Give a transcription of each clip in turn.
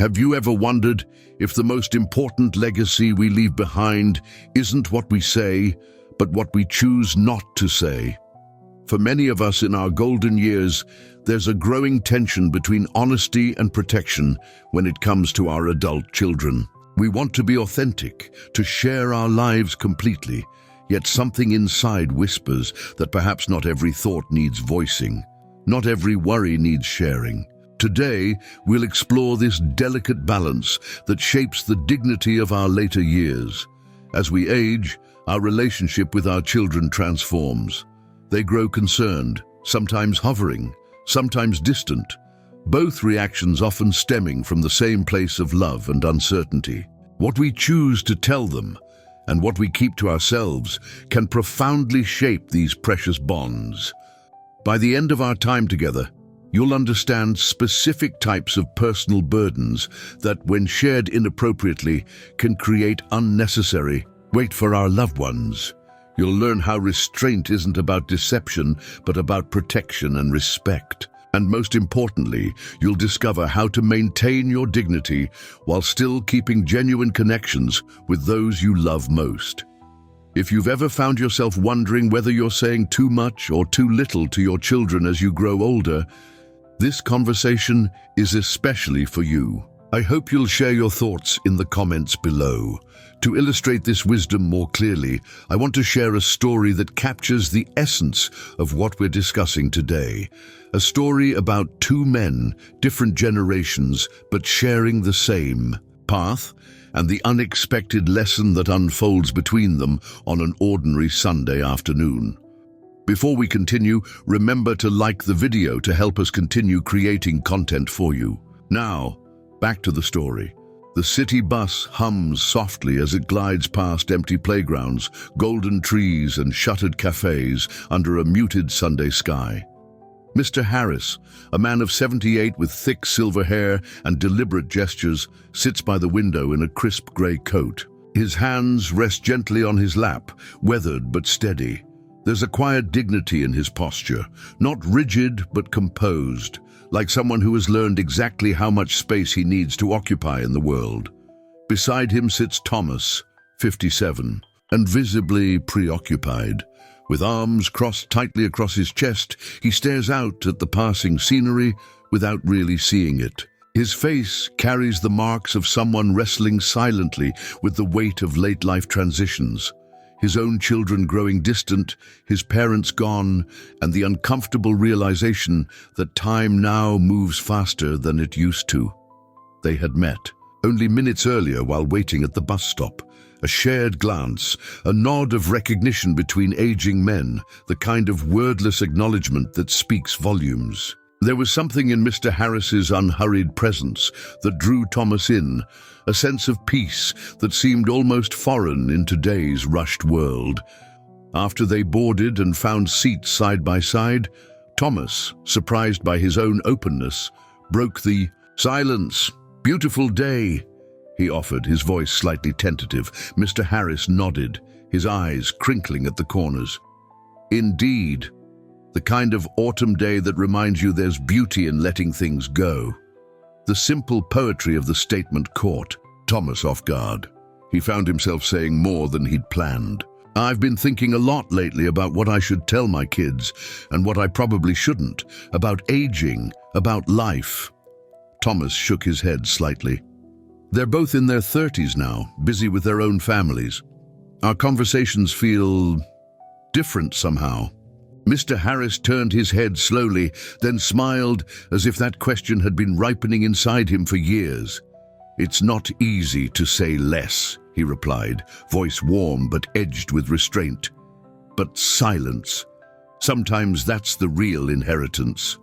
Have you ever wondered if the most important legacy we leave behind isn't what we say, but what we choose not to say? For many of us in our golden years, there's a growing tension between honesty and protection when it comes to our adult children. We want to be authentic, to share our lives completely, yet something inside whispers that perhaps not every thought needs voicing, not every worry needs sharing. Today, we'll explore this delicate balance that shapes the dignity of our later years. As we age, our relationship with our children transforms. They grow concerned, sometimes hovering, sometimes distant, both reactions often stemming from the same place of love and uncertainty. What we choose to tell them and what we keep to ourselves can profoundly shape these precious bonds. By the end of our time together, you'll understand specific types of personal burdens that, when shared inappropriately, can create unnecessary weight for our loved ones. You'll learn how restraint isn't about deception, but about protection and respect. And most importantly, you'll discover how to maintain your dignity while still keeping genuine connections with those you love most. If you've ever found yourself wondering whether you're saying too much or too little to your children as you grow older, this conversation is especially for you. I hope you'll share your thoughts in the comments below. To illustrate this wisdom more clearly, I want to share a story that captures the essence of what we're discussing today. A story about two men, different generations, but sharing the same path, and the unexpected lesson that unfolds between them on an ordinary Sunday afternoon. Before we continue, remember to like the video to help us continue creating content for you. Now, back to the story. The city bus hums softly as it glides past empty playgrounds, golden trees and shuttered cafes under a muted Sunday sky. Mr. Harris, a man of 78 with thick silver hair and deliberate gestures, sits by the window in a crisp grey coat. His hands rest gently on his lap, weathered but steady. There's a quiet dignity in his posture, not rigid but composed, like someone who has learned exactly how much space he needs to occupy in the world. Beside him sits Thomas, 57, and visibly preoccupied. With arms crossed tightly across his chest, he stares out at the passing scenery without really seeing it. His face carries the marks of someone wrestling silently with the weight of late-life transitions. His own children growing distant, his parents gone, and the uncomfortable realization that time now moves faster than it used to. They had met only minutes earlier while waiting at the bus stop. A shared glance, a nod of recognition between aging men, the kind of wordless acknowledgement that speaks volumes. There was something in Mr. Harris's unhurried presence that drew Thomas in, a sense of peace that seemed almost foreign in today's rushed world. After they boarded and found seats side by side, Thomas, surprised by his own openness, broke the silence. "Beautiful day," he offered, his voice slightly tentative. Mr. Harris nodded, his eyes crinkling at the corners. "Indeed, the kind of autumn day that reminds you there's beauty in letting things go." The simple poetry of the statement caught Thomas off guard. He found himself saying more than he'd planned. "I've been thinking a lot lately about what I should tell my kids and what I probably shouldn't, about aging, about life." Thomas shook his head slightly. "They're both in their 30s now, busy with their own families. Our conversations feel different somehow." Mr. Harris turned his head slowly, then smiled as if that question had been ripening inside him for years. "It's not easy to say less," he replied, voice warm but edged with restraint. "But silence, sometimes that's the real inheritance."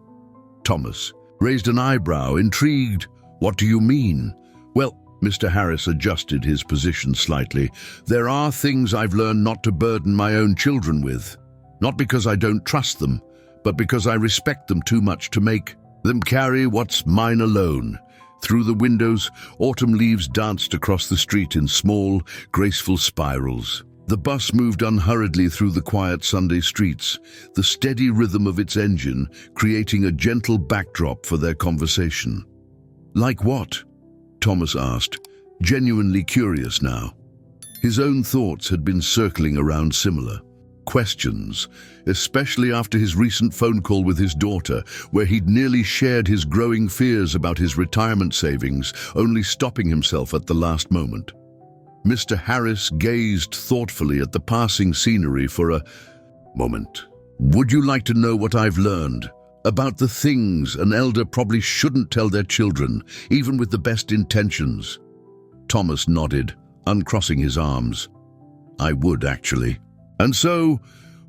Thomas raised an eyebrow, intrigued. "What do you mean?" "Well," Mr. Harris adjusted his position slightly, "there are things I've learned not to burden my own children with. Not because I don't trust them, but because I respect them too much to make them carry what's mine alone." Through the windows, autumn leaves danced across the street in small, graceful spirals. The bus moved unhurriedly through the quiet Sunday streets, the steady rhythm of its engine creating a gentle backdrop for their conversation. "Like what?" Thomas asked, genuinely curious now. His own thoughts had been circling around similar questions, especially after his recent phone call with his daughter, where he'd nearly shared his growing fears about his retirement savings, only stopping himself at the last moment. Mr. Harris gazed thoughtfully at the passing scenery for a moment. Would you like to know what I've learned about the things an elder probably shouldn't tell their children, even with the best intentions? Thomas nodded, uncrossing his arms. I would, actually. And so,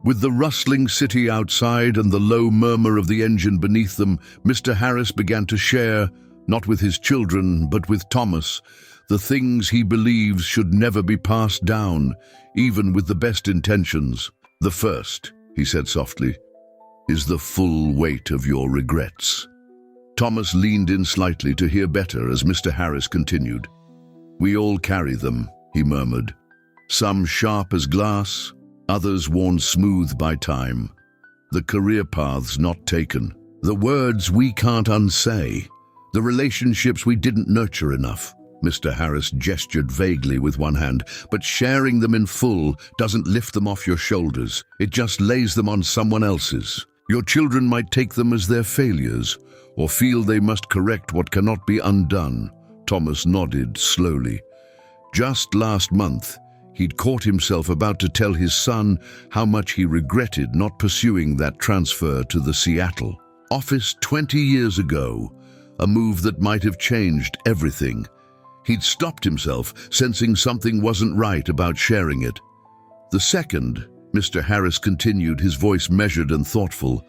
with the rustling city outside and the low murmur of the engine beneath them, Mr. Harris began to share, not with his children, but with Thomas, the things he believes should never be passed down, even with the best intentions. The first, he said softly, is the full weight of your regrets. Thomas leaned in slightly to hear better as Mr. Harris continued. We all carry them, he murmured. Some sharp as glass, others worn smooth by time. The career paths not taken, the words we can't unsay, the relationships we didn't nurture enough. Mr. Harris gestured vaguely with one hand, but sharing them in full doesn't lift them off your shoulders. It just lays them on someone else's. Your children might take them as their failures, or feel they must correct what cannot be undone. Thomas nodded slowly. Just last month, he'd caught himself about to tell his son how much he regretted not pursuing that transfer to the Seattle office 20 years ago, a move that might have changed everything. He'd stopped himself, sensing something wasn't right about sharing it. The second, Mr. Harris continued, his voice measured and thoughtful,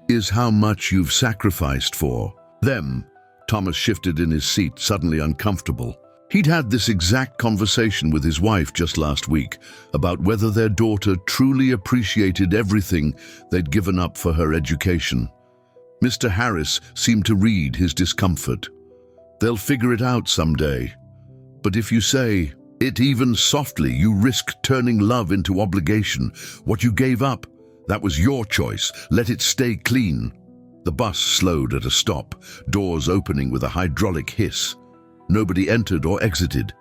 is how much you've sacrificed for them. Thomas shifted in his seat, suddenly uncomfortable. He'd had this exact conversation with his wife just last week about whether their daughter truly appreciated everything they'd given up for her education. Mr. Harris seemed to read his discomfort. They'll figure it out someday. But if you say it even softly, you risk turning love into obligation. What you gave up, that was your choice. Let it stay clean. The bus slowed at a stop, doors opening with a hydraulic hiss. Nobody entered or exited.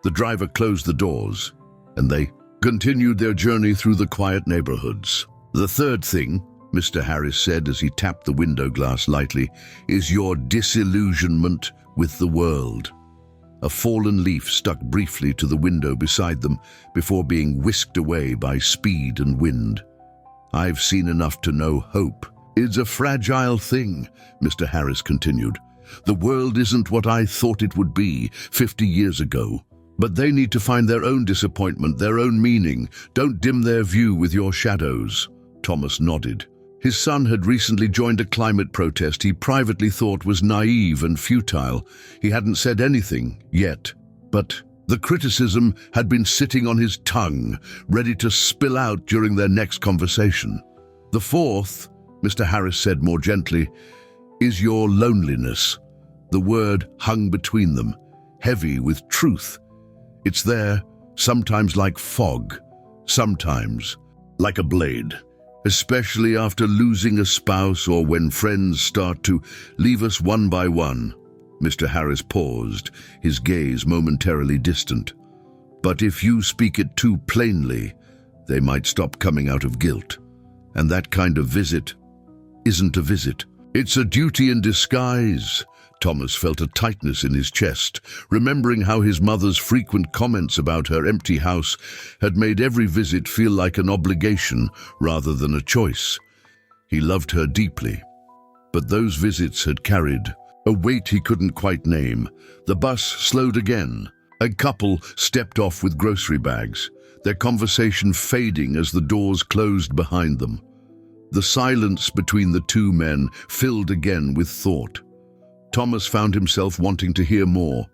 The driver closed the doors, and they continued their journey through the quiet neighborhoods. The third thing, Mr. Harris said as he tapped the window glass lightly, is your disillusionment with the world. A fallen leaf stuck briefly to the window beside them before being whisked away by speed and wind. I've seen enough to know hope is a fragile thing, Mr. Harris continued. The world isn't what I thought it would be 50 years ago. But they need to find their own disappointment, their own meaning. Don't dim their view with your shadows. Thomas nodded. His son had recently joined a climate protest he privately thought was naive and futile. He hadn't said anything yet, but the criticism had been sitting on his tongue, ready to spill out during their next conversation. The fourth, Mr. Harris said more gently, is your loneliness. The word hung between them, heavy with truth. It's there, sometimes like fog, sometimes like a blade, especially after losing a spouse or when friends start to leave us one by one. Mr. Harris paused, his gaze momentarily distant. But if you speak it too plainly, they might stop coming out of guilt. And that kind of visit isn't a visit. It's a duty in disguise. Thomas felt a tightness in his chest, remembering how his mother's frequent comments about her empty house had made every visit feel like an obligation rather than a choice. He loved her deeply, but those visits had carried a weight he couldn't quite name. The bus slowed again. A couple stepped off with grocery bags, their conversation fading as the doors closed behind them. The silence between the two men filled again with thought. Thomas found himself wanting to hear more.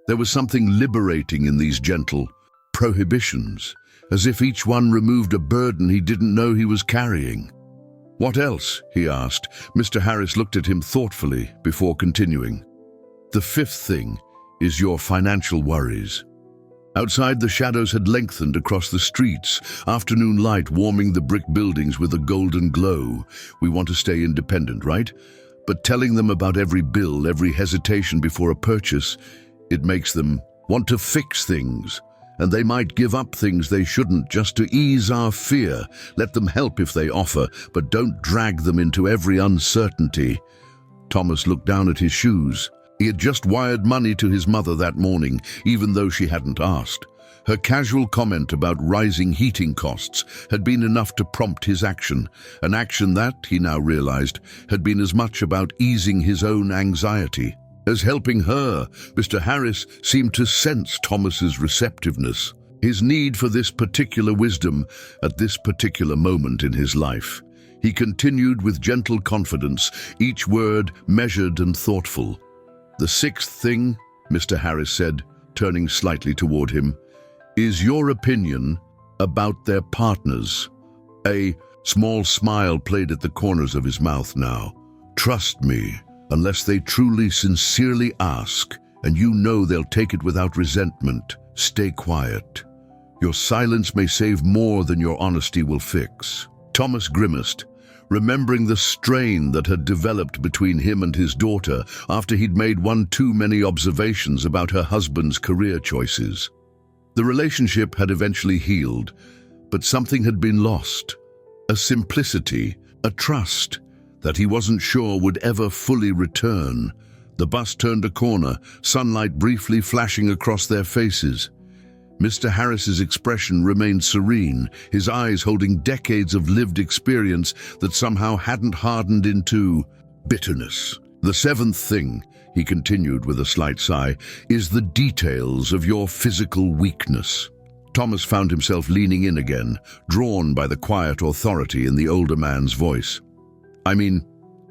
There was something liberating in these gentle prohibitions, as if each one removed a burden he didn't know he was carrying. What else? He asked. Mr. Harris looked at him thoughtfully before continuing. The fifth thing is your financial worries. Outside, the shadows had lengthened across the streets, afternoon light warming the brick buildings with a golden glow. We want to stay independent, right? But telling them about every bill, every hesitation before a purchase, It makes them want to fix things, and they might give up things they shouldn't just to ease our fear. Let them help if they offer, but don't drag them into every uncertainty. Thomas looked down at his shoes. He had just wired money to his mother that morning, even though she hadn't asked. Her casual comment about rising heating costs had been enough to prompt his action, an action that, he now realized, had been as much about easing his own anxiety as helping her. Mr. Harris seemed to sense Thomas's receptiveness, his need for this particular wisdom at this particular moment in his life. He continued with gentle confidence, each word measured and thoughtful. "The sixth thing," Mr. Harris said, turning slightly toward him, "is your opinion about their partners." A small smile played at the corners of his mouth now. "Trust me, unless they truly, sincerely ask, and you know they'll take it without resentment, stay quiet. Your silence may save more than your honesty will fix." Thomas grimaced, remembering the strain that had developed between him and his daughter after he'd made one too many observations about her husband's career choices. The relationship had eventually healed, but something had been lost. A simplicity, a trust that he wasn't sure would ever fully return. The bus turned a corner, sunlight briefly flashing across their faces. Mr. Harris's expression remained serene, his eyes holding decades of lived experience that somehow hadn't hardened into bitterness. "The seventh thing," he continued with a slight sigh, "is the details of your physical weakness." Thomas found himself leaning in again, drawn by the quiet authority in the older man's voice. "I mean,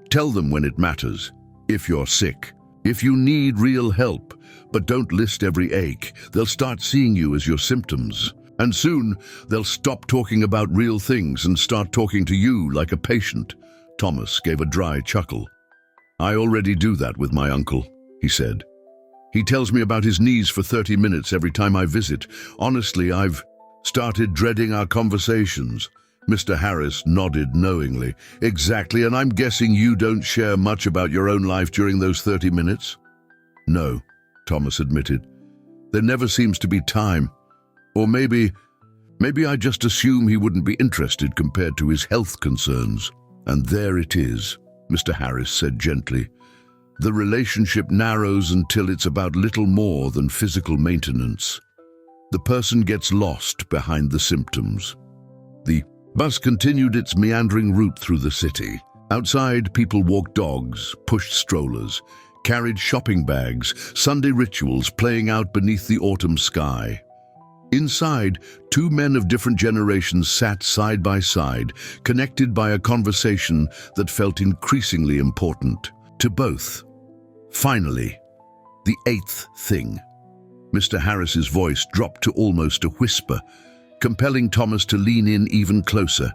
tell them when it matters. If you're sick, if you need real help, but don't list every ache. They'll start seeing you as your symptoms. And soon, they'll stop talking about real things and start talking to you like a patient." Thomas gave a dry chuckle. "I already do that with my uncle," he said. "He tells me about his knees for 30 minutes every time I visit. Honestly, I've started dreading our conversations." Mr. Harris nodded knowingly. "Exactly, and I'm guessing you don't share much about your own life during those 30 minutes? "No," Thomas admitted. "There never seems to be time. Or maybe I just assume he wouldn't be interested compared to his health concerns." "And there it is," Mr. Harris said gently. "The relationship narrows until it's about little more than physical maintenance. The person gets lost behind the symptoms." The bus continued its meandering route through the city. Outside, people walked dogs, pushed strollers, carried shopping bags, Sunday rituals playing out beneath the autumn sky. Inside, two men of different generations sat side by side, connected by a conversation that felt increasingly important to both. Finally, the eighth thing. Mr. Harris's voice dropped to almost a whisper, compelling Thomas to lean in even closer.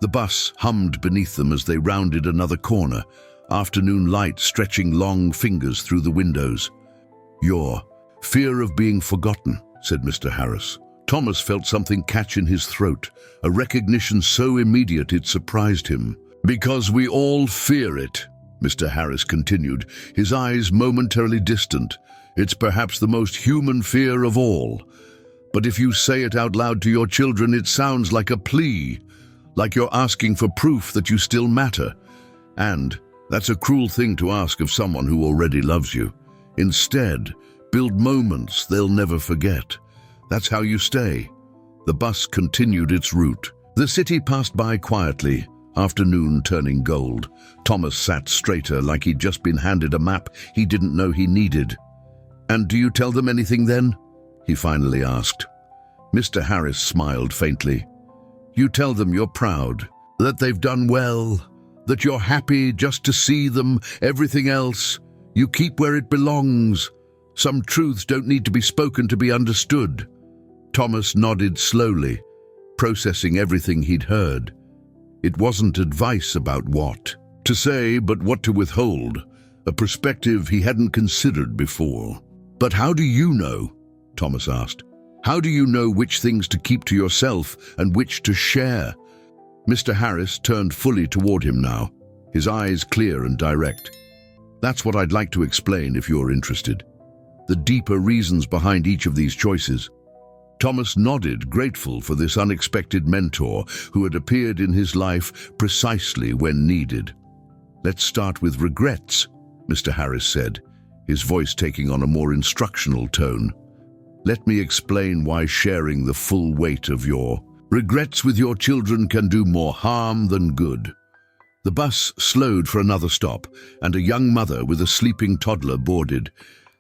The bus hummed beneath them as they rounded another corner, afternoon light stretching long fingers through the windows. "Your fear of being forgotten," said Mr. Harris. Thomas felt something catch in his throat, a recognition so immediate it surprised him. "Because we all fear it," Mr. Harris continued, his eyes momentarily distant. "It's perhaps the most human fear of all. But if you say it out loud to your children, it sounds like a plea, like you're asking for proof that you still matter. And that's a cruel thing to ask of someone who already loves you. Instead, build moments they'll never forget. That's how you stay." The bus continued its route. The city passed by quietly, afternoon turning gold. Thomas sat straighter, like he'd just been handed a map he didn't know he needed. "And do you tell them anything then?" he finally asked. Mr. Harris smiled faintly. "You tell them you're proud, that they've done well, that you're happy just to see them. Everything else, you keep where it belongs. Some truths don't need to be spoken to be understood." Thomas nodded slowly, processing everything he'd heard. It wasn't advice about what to say, but what to withhold, a perspective he hadn't considered before. "But how do you know?" Thomas asked. "How do you know which things to keep to yourself and which to share?" Mr. Harris turned fully toward him now, his eyes clear and direct. "That's what I'd like to explain if you're interested. the deeper reasons behind each of these choices. Thomas nodded, grateful for this unexpected mentor who had appeared in his life precisely when needed. "Let's start with regrets," Mr. Harris said, his voice taking on a more instructional tone. "Let me explain why sharing the full weight of your regrets with your children can do more harm than good." The bus slowed for another stop, and a young mother with a sleeping toddler boarded.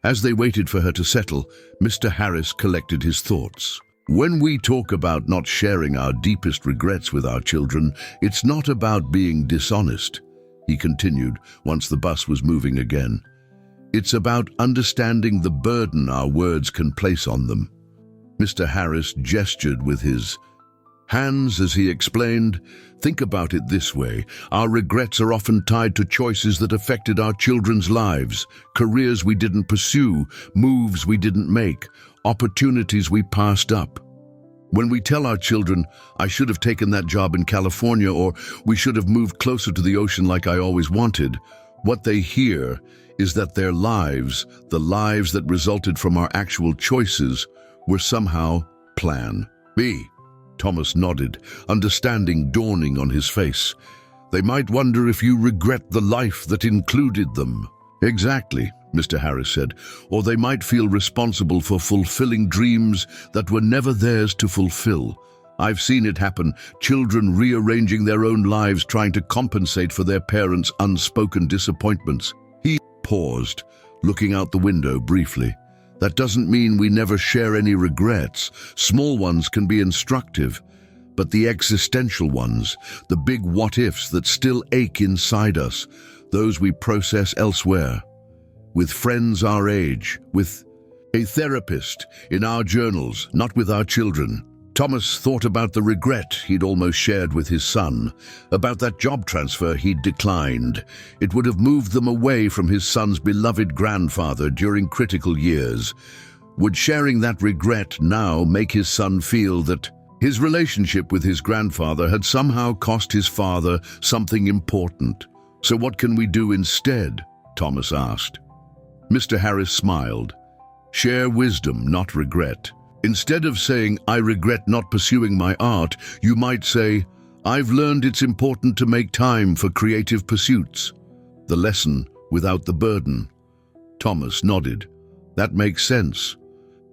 As they waited for her to settle, Mr. Harris collected his thoughts. "When we talk about not sharing our deepest regrets with our children, it's not about being dishonest," he continued once the bus was moving again. "It's about understanding the burden our words can place on them." Mr. Harris gestured with his hands as he explained, "Think about it this way. Our regrets are often tied to choices that affected our children's lives, careers we didn't pursue, moves we didn't make, opportunities we passed up. When we tell our children, 'I should have taken that job in California,' or 'we should have moved closer to the ocean like I always wanted,' what they hear is that their lives, the lives that resulted from our actual choices, were somehow plan B." Thomas nodded, understanding dawning on his face. "They might wonder if you regret the life that included them." "Exactly," Mr. Harris said. "Or they might feel responsible for fulfilling dreams that were never theirs to fulfill. I've seen it happen, children rearranging their own lives trying to compensate for their parents' unspoken disappointments." He paused, looking out the window briefly. "That doesn't mean we never share any regrets. Small ones can be instructive, but the existential ones, the big what-ifs that still ache inside us, those we process elsewhere. With friends our age, with a therapist, in our journals, not with our children." Thomas thought about the regret he'd almost shared with his son, about that job transfer he'd declined. It would have moved them away from his son's beloved grandfather during critical years. Would sharing that regret now make his son feel that his relationship with his grandfather had somehow cost his father something important? "So what can we do instead?" Thomas asked. Mr. Harris smiled. "Share wisdom, not regret. Instead of saying, 'I regret not pursuing my art,' you might say, 'I've learned it's important to make time for creative pursuits.' The lesson without the burden." Thomas nodded. "That makes sense."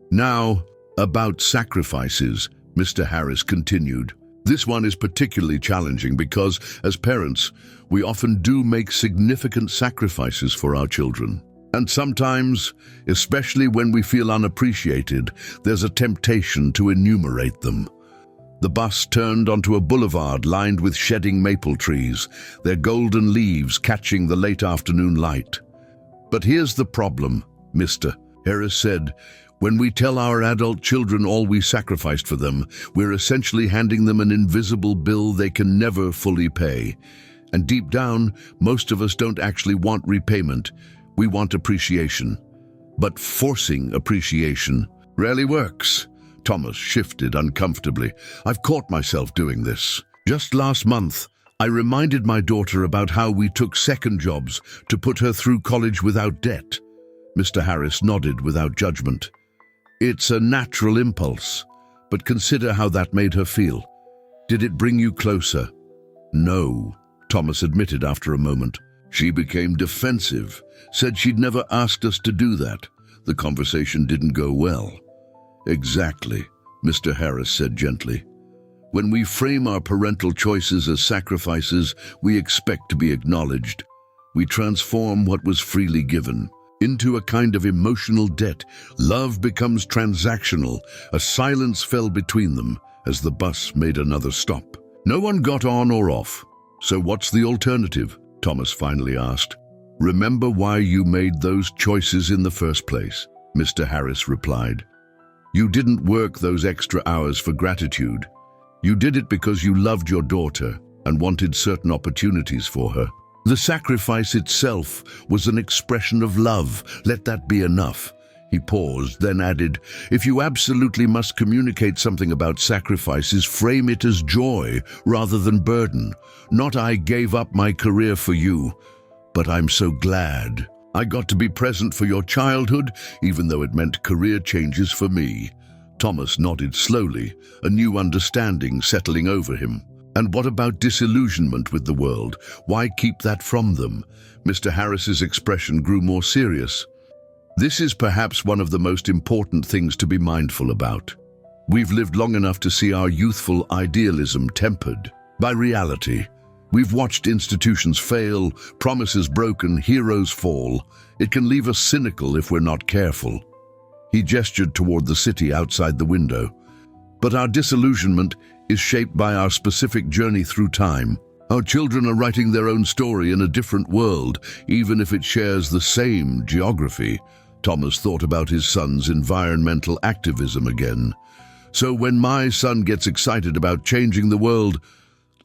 "Now, about sacrifices," Mr. Harris continued. "This one is particularly challenging because, as parents, we often do make significant sacrifices for our children. And sometimes, especially when we feel unappreciated, there's a temptation to enumerate them." The bus turned onto a boulevard lined with shedding maple trees, their golden leaves catching the late afternoon light. "But here's the problem," Mr. Harris said. "When we tell our adult children all we sacrificed for them, we're essentially handing them an invisible bill they can never fully pay. And deep down, most of us don't actually want repayment. We want appreciation. But forcing appreciation rarely works." Thomas shifted uncomfortably. "I've caught myself doing this. Just last month, I reminded my daughter about how we took second jobs to put her through college without debt." Mr. Harris nodded without judgment. "It's a natural impulse, but consider how that made her feel. Did it bring you closer?" "No," Thomas admitted after a moment. "She became defensive, said she'd never asked us to do that. The conversation didn't go well." "Exactly," Mr. Harris said gently. "When we frame our parental choices as sacrifices, we expect to be acknowledged. We transform what was freely given into a kind of emotional debt. Love becomes transactional." A silence fell between them as the bus made another stop. No one got on or off. "So what's the alternative?" Thomas finally asked. "Remember why you made those choices in the first place," Mr. Harris replied. "You didn't work those extra hours for gratitude. You did it because you loved your daughter and wanted certain opportunities for her. The sacrifice itself was an expression of love. Let that be enough." He paused, then added, "If you absolutely must communicate something about sacrifices, frame it as joy rather than burden. Not 'I gave up my career for you,' but 'I'm so glad I got to be present for your childhood, even though it meant career changes for me." Thomas nodded slowly, a new understanding settling over him. "And what about disillusionment with the world? Why keep that from them?" Mr. Harris's expression grew more serious. "This is perhaps one of the most important things to be mindful about. We've lived long enough to see our youthful idealism tempered by reality. We've watched institutions fail, promises broken, heroes fall. It can leave us cynical if we're not careful." He gestured toward the city outside the window. "But our disillusionment is shaped by our specific journey through time. Our children are writing their own story in a different world, even if it shares the same geography." Thomas thought about his son's environmental activism again. "So when my son gets excited about changing the world,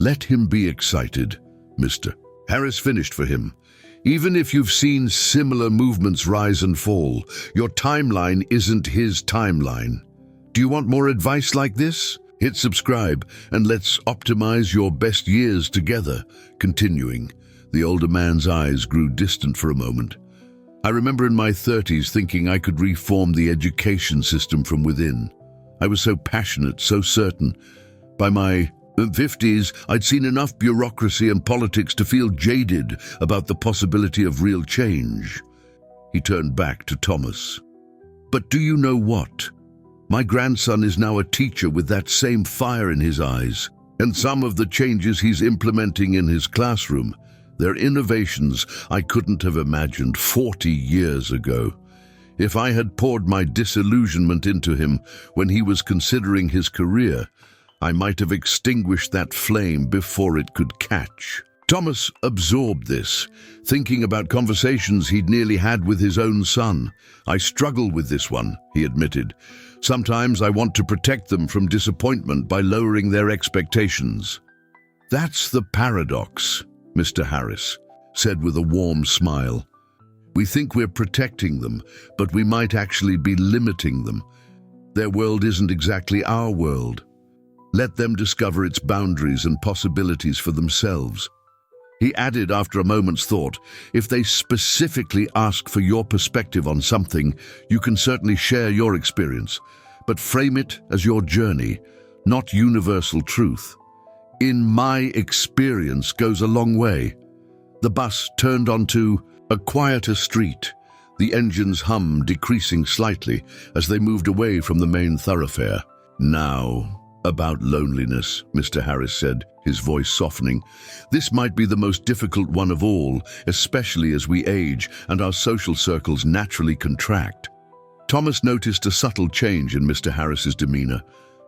let him be excited." Mr. Harris finished for him. "Even if you've seen similar movements rise and fall, your timeline isn't his timeline. Do you want more advice like this? Hit subscribe and let's optimize your best years together." Continuing, the older man's eyes grew distant for a moment. "I remember in my 30s thinking I could reform the education system from within. I was so passionate, so certain. By my 50s, I'd seen enough bureaucracy and politics to feel jaded about the possibility of real change." He turned back to Thomas. "But do you know what? My grandson is now a teacher with that same fire in his eyes, and some of the changes he's implementing in his classroom, they're innovations I couldn't have imagined 40 years ago. If I had poured my disillusionment into him when he was considering his career, I might have extinguished that flame before it could catch." Thomas absorbed this, thinking about conversations he'd nearly had with his own son. "I struggle with this one," he admitted. "Sometimes I want to protect them from disappointment by lowering their expectations." "That's the paradox," Mr. Harris said with a warm smile. "We think we're protecting them, but we might actually be limiting them. Their world isn't exactly our world. Let them discover its boundaries and possibilities for themselves." He added after a moment's thought, "If they specifically ask for your perspective on something, you can certainly share your experience, but frame it as your journey, not universal truth. 'In my experience' goes a long way." The bus turned onto a quieter street, the engine's hum decreasing slightly as they moved away from the main thoroughfare. "Now, about loneliness," Mr. Harris said, his voice softening. "This might be the most difficult one of all, especially as we age and our social circles naturally contract." Thomas noticed a subtle change in Mr. Harris's demeanor,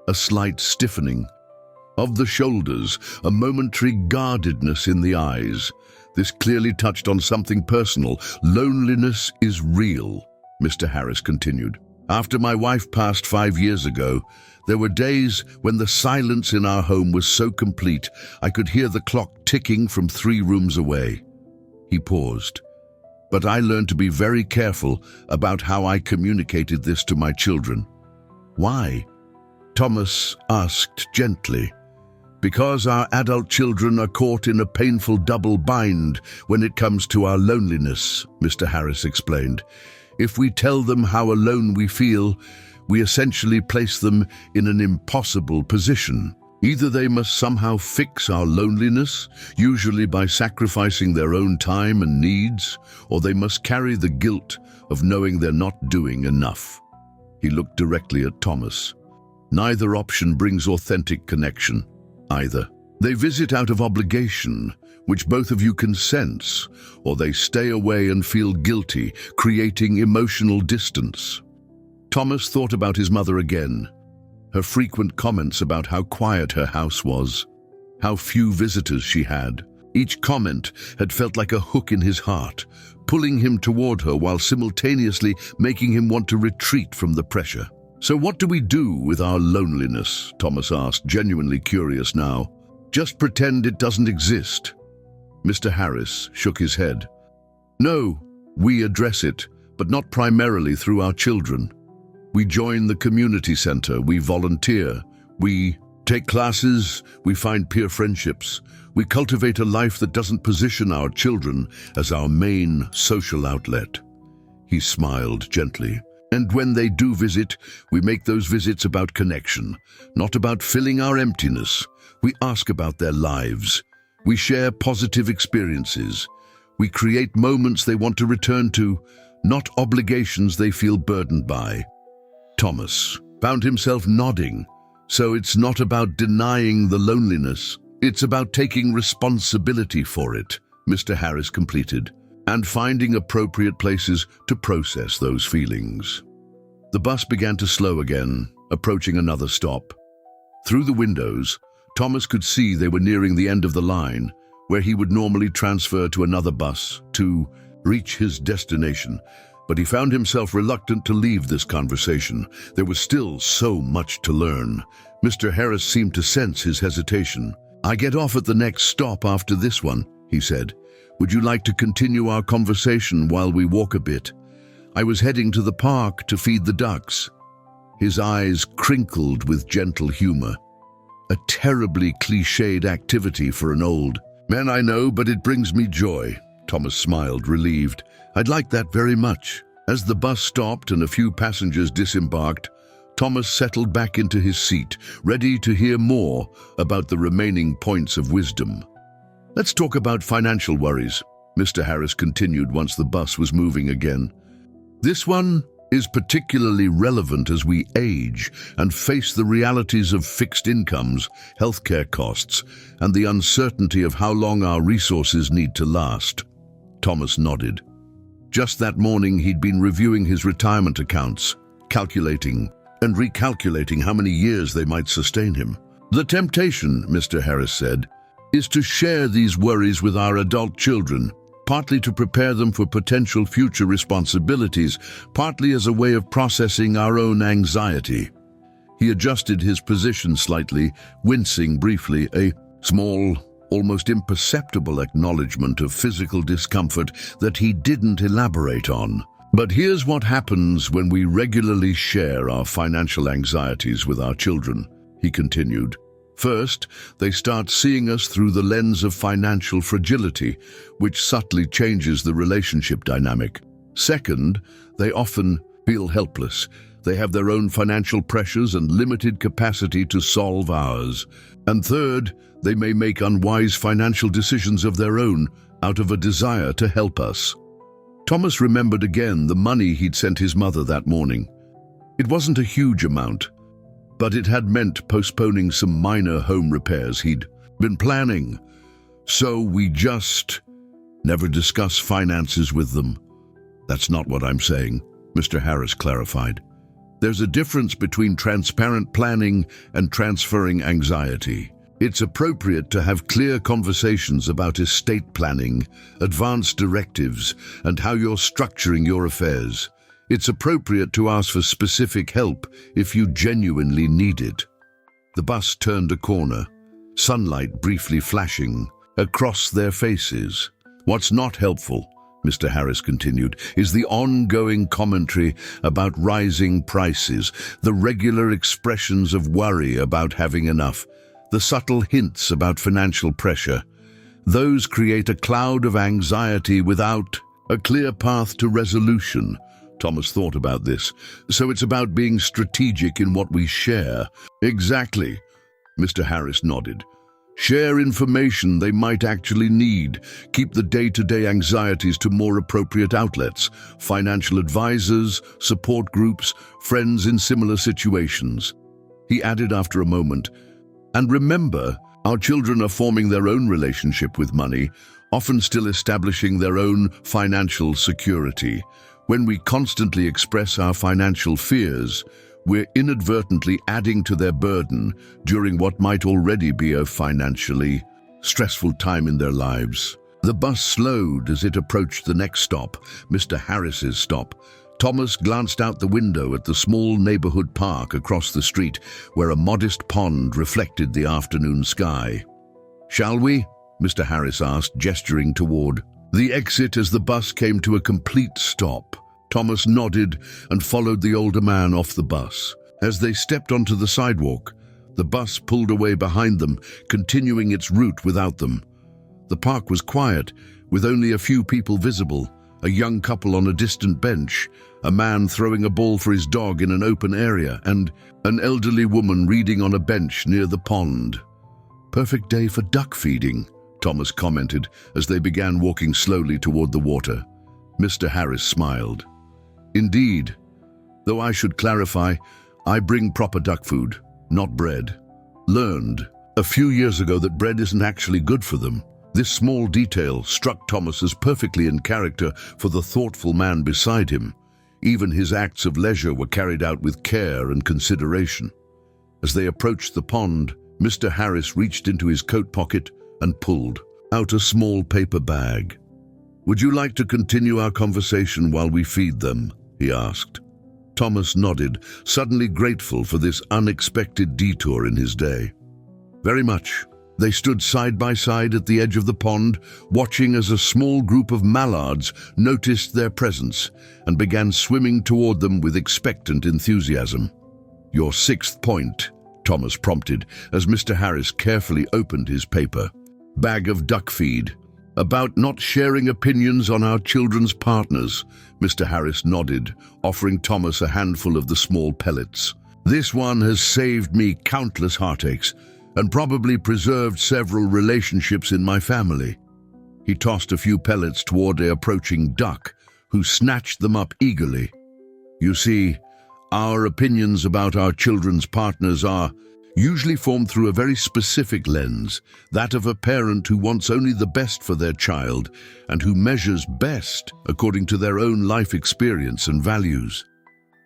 a slight stiffening of the shoulders, a momentary guardedness in the eyes. This clearly touched on something personal. "Loneliness is real," Mr. Harris continued. "After my wife passed 5 years ago, there were days when the silence in our home was so complete I could hear the clock ticking from 3 rooms away." He paused. "But I learned to be very careful about how I communicated this to my children." "Why?" Thomas asked gently. "Because our adult children are caught in a painful double bind when it comes to our loneliness," Mr. Harris explained. "If we tell them how alone we feel, we essentially place them in an impossible position. Either they must somehow fix our loneliness, usually by sacrificing their own time and needs, or they must carry the guilt of knowing they're not doing enough." He looked directly at Thomas. "Neither option brings authentic connection, either. They visit out of obligation, which both of you can sense, or they stay away and feel guilty, creating emotional distance." Thomas thought about his mother again, her frequent comments about how quiet her house was, how few visitors she had. Each comment had felt like a hook in his heart, pulling him toward her while simultaneously making him want to retreat from the pressure. "So what do we do with our loneliness?" Thomas asked, genuinely curious now. "Just pretend it doesn't exist?" Mr. Harris shook his head. "No, we address it, but not primarily through our children. We join the community center, we volunteer, we take classes, we find peer friendships. We cultivate a life that doesn't position our children as our main social outlet." He smiled gently. "And when they do visit, we make those visits about connection, not about filling our emptiness. We ask about their lives. We share positive experiences. We create moments they want to return to, not obligations they feel burdened by." Thomas found himself nodding. "So it's not about denying the loneliness. It's about taking responsibility for it," Mr. Harris completed, "and finding appropriate places to process those feelings." The bus began to slow again, approaching another stop. Through the windows, Thomas could see they were nearing the end of the line, where he would normally transfer to another bus to reach his destination. But he found himself reluctant to leave this conversation. There was still so much to learn. Mr. Harris seemed to sense his hesitation. "I get off at the next stop after this one," he said. "Would you like to continue our conversation while we walk a bit? I was heading to the park to feed the ducks." His eyes crinkled with gentle humor. "A terribly cliched activity for an old man, I know, but it brings me joy." Thomas smiled, relieved. "I'd like that very much." As the bus stopped and a few passengers disembarked, Thomas settled back into his seat, ready to hear more about the remaining points of wisdom. "Let's talk about financial worries," Mr. Harris continued once the bus was moving again. "This one is particularly relevant as we age and face the realities of fixed incomes, healthcare costs, and the uncertainty of how long our resources need to last." Thomas nodded. Just that morning, he'd been reviewing his retirement accounts, calculating and recalculating how many years they might sustain him. "The temptation," Mr. Harris said, "is to share these worries with our adult children, partly to prepare them for potential future responsibilities, partly as a way of processing our own anxiety." He adjusted his position slightly, wincing briefly, a small, almost imperceptible acknowledgement of physical discomfort that he didn't elaborate on. "But here's what happens when we regularly share our financial anxieties with our children," he continued. "First, they start seeing us through the lens of financial fragility, which subtly changes the relationship dynamic. Second, they often feel helpless. They have their own financial pressures and limited capacity to solve ours. And third, they may make unwise financial decisions of their own out of a desire to help us." Thomas remembered again the money he'd sent his mother that morning. It wasn't a huge amount, but it had meant postponing some minor home repairs he'd been planning. "So we just never discuss finances with them." "That's not what I'm saying," Mr. Harris clarified. "There's a difference between transparent planning and transferring anxiety. It's appropriate to have clear conversations about estate planning, advance directives, and how you're structuring your affairs. It's appropriate to ask for specific help if you genuinely need it." The bus turned a corner, sunlight briefly flashing across their faces. "What's not helpful," Mr. Harris continued, "is the ongoing commentary about rising prices, the regular expressions of worry about having enough, the subtle hints about financial pressure. Those create a cloud of anxiety without a clear path to resolution." Thomas thought about this. "So it's about being strategic in what we share." "Exactly," Mr. Harris nodded. "Share information they might actually need. Keep the day-to-day anxieties to more appropriate outlets, financial advisors, support groups, friends in similar situations." He added after a moment, "And remember, our children are forming their own relationship with money, often still establishing their own financial security. When we constantly express our financial fears, we're inadvertently adding to their burden during what might already be a financially stressful time in their lives." The bus slowed as it approached the next stop, Mr. Harris's stop. Thomas glanced out the window at the small neighborhood park across the street, where a modest pond reflected the afternoon sky. "Shall we?" Mr. Harris asked, gesturing toward the exit as the bus came to a complete stop. Thomas nodded and followed the older man off the bus. As they stepped onto the sidewalk, The bus pulled away behind them, continuing its route without them. The park was quiet, with only a few people visible, a young couple on a distant bench, a man throwing a ball for his dog in an open area, and an elderly woman reading on a bench near the pond. "Perfect day for duck feeding," Thomas commented as they began walking slowly toward the water. Mr. Harris smiled. "Indeed, though I should clarify, I bring proper duck food, not bread. Learned a few years ago that bread isn't actually good for them." This small detail struck Thomas as perfectly in character for the thoughtful man beside him. Even his acts of leisure were carried out with care and consideration. As they approached the pond, Mr. Harris reached into his coat pocket and pulled out a small paper bag. "Would you like to continue our conversation while we feed them?" he asked. Thomas nodded, suddenly grateful for this unexpected detour in his day. "Very much." They stood side by side at the edge of the pond, watching as a small group of mallards noticed their presence and began swimming toward them with expectant enthusiasm. "Your sixth point," Thomas prompted as Mr. Harris carefully opened his paper. "Bag of duck feed. About not sharing opinions on our children's partners." Mr. Harris nodded, offering Thomas a handful of the small pellets. "This one has saved me countless heartaches and probably preserved several relationships in my family." He tossed a few pellets toward an approaching duck, who snatched them up eagerly. "You see, our opinions about our children's partners are usually formed through a very specific lens, that of a parent who wants only the best for their child and who measures best according to their own life experience and values."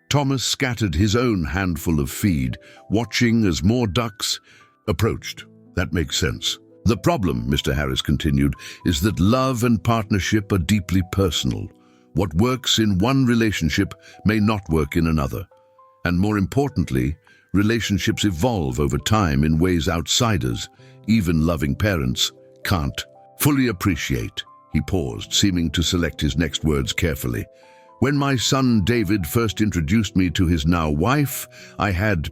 Thomas scattered his own handful of feed, watching as more ducks approached. "That makes sense. The problem," Mr. Harris continued, "is that love and partnership are deeply personal. What works in one relationship may not work in another. And more importantly, relationships evolve over time in ways outsiders, even loving parents, can't fully appreciate." He paused, seeming to select his next words carefully. "When my son David first introduced me to his now wife, I had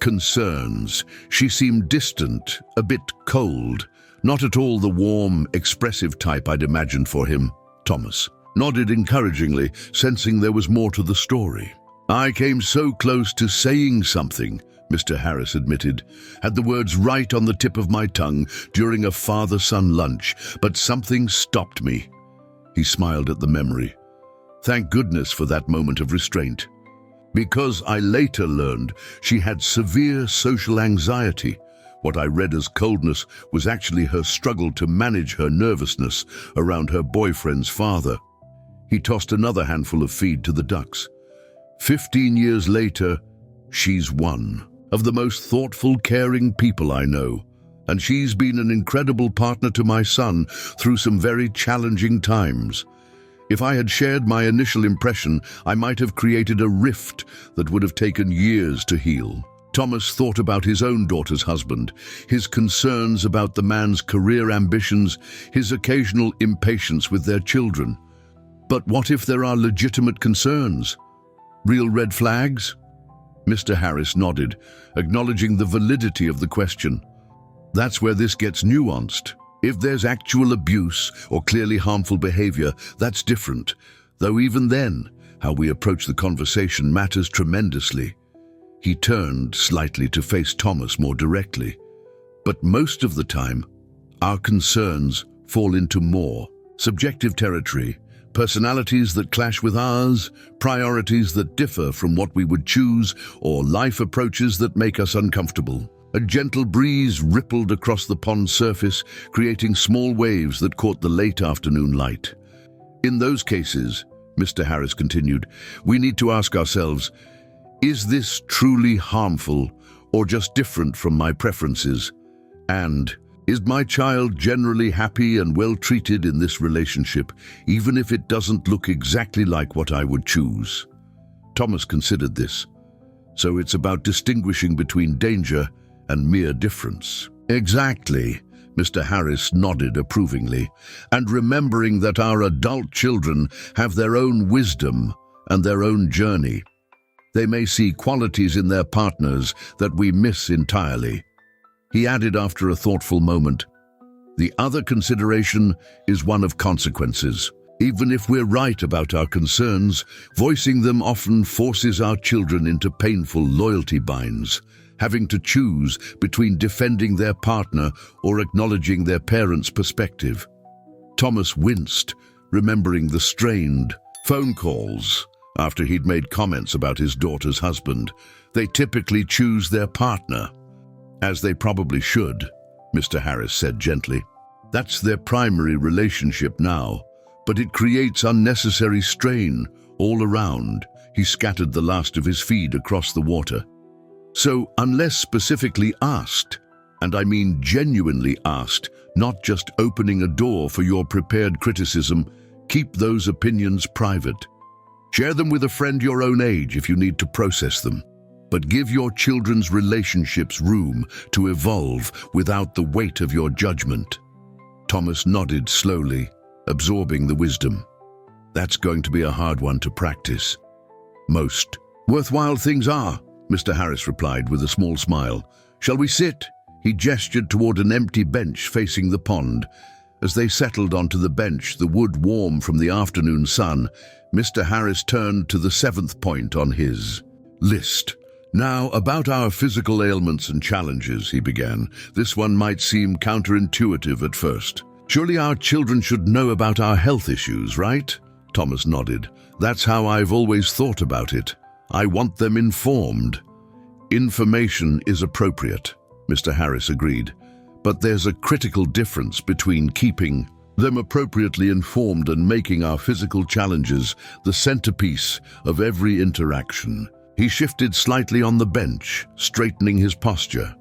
concerns. She seemed distant, a bit cold, not at all the warm, expressive type I'd imagined for him." Thomas nodded encouragingly, sensing there was more to the story. "I came so close to saying something," Mr. Harris admitted. "Had the words right on the tip of my tongue during a father-son lunch, but something stopped me." He smiled at the memory. "Thank goodness for that moment of restraint. Because I later learned she had severe social anxiety. What I read as coldness was actually her struggle to manage her nervousness around her boyfriend's father." He tossed another handful of feed to the ducks. 15 years later, she's one of the most thoughtful, caring people I know, and she's been an incredible partner to my son through some very challenging times. If I had shared my initial impression, I might have created a rift that would have taken years to heal." Thomas thought about his own daughter's husband, his concerns about the man's career ambitions, his occasional impatience with their children. But what if there are legitimate concerns? Real red flags? Mr. Harris nodded, acknowledging the validity of the question. "That's where this gets nuanced. If there's actual abuse or clearly harmful behavior, that's different, though even then, how we approach the conversation matters tremendously." He turned slightly to face Thomas more directly. "But most of the time, our concerns fall into more subjective territory, personalities that clash with ours, priorities that differ from what we would choose, or life approaches that make us uncomfortable." A gentle breeze rippled across the pond's surface, creating small waves that caught the late afternoon light. "In those cases," Mr. Harris continued, "we need to ask ourselves, is this truly harmful or just different from my preferences? And is my child generally happy and well treated in this relationship, even if it doesn't look exactly like what I would choose?" Thomas considered this. "So it's about distinguishing between danger and mere difference." "Exactly," Mr. Harris nodded approvingly, "and remembering that our adult children have their own wisdom and their own journey. They may see qualities in their partners that we miss entirely. He added after a thoughtful moment, "The other consideration is one of consequences. Even if we're right about our concerns, voicing them often forces our children into painful loyalty binds, having to choose between defending their partner or acknowledging their parents' perspective." Thomas winced, remembering the strained phone calls after he'd made comments about his daughter's husband. They typically choose their partner. "As they probably should," Mr. Harris said gently. "That's their primary relationship now, but it creates unnecessary strain all around." He scattered the last of his feed across the water. "So, unless specifically asked, and I mean genuinely asked, not just opening a door for your prepared criticism, keep those opinions private. Share them with a friend your own age if you need to process them. But give your children's relationships room to evolve without the weight of your judgment." Thomas nodded slowly, absorbing the wisdom. "That's going to be a hard one to practice." "Most worthwhile things are," Mr. Harris replied with a small smile. "Shall we sit?" He gestured toward an empty bench facing the pond. As they settled onto the bench, the wood warm from the afternoon sun, Mr. Harris turned to the 7th point on his list. "Now, about our physical ailments and challenges," he began. "This one might seem counterintuitive at first. Surely our children should know about our health issues, right?" Thomas nodded. "That's how I've always thought about it. I want them informed." "Information is appropriate," Mr. Harris agreed. "But there's a critical difference between keeping them appropriately informed and making our physical challenges the centerpiece of every interaction." He shifted slightly on the bench, straightening his posture.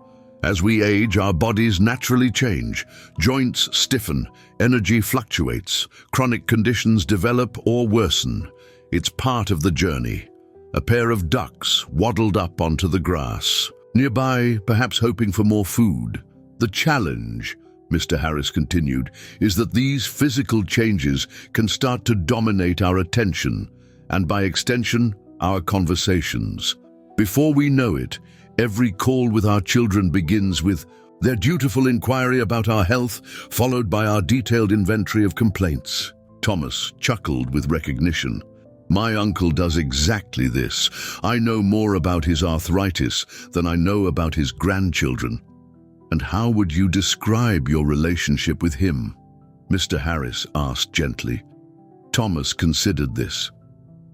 "As we age, our bodies naturally change. Joints stiffen, energy fluctuates, chronic conditions develop or worsen. It's part of the journey. A pair of ducks waddled up onto the grass, nearby, perhaps hoping for more food. The challenge," Mr. Harris continued, "is that these physical changes can start to dominate our attention, and by extension, our conversations. Before we know it, every call with our children begins with their dutiful inquiry about our health, followed by our detailed inventory of complaints." Thomas chuckled with recognition. "My uncle does exactly this. I know more about his arthritis than I know about his grandchildren." "And how would you describe your relationship with him?" Mr. Harris asked gently. Thomas considered this.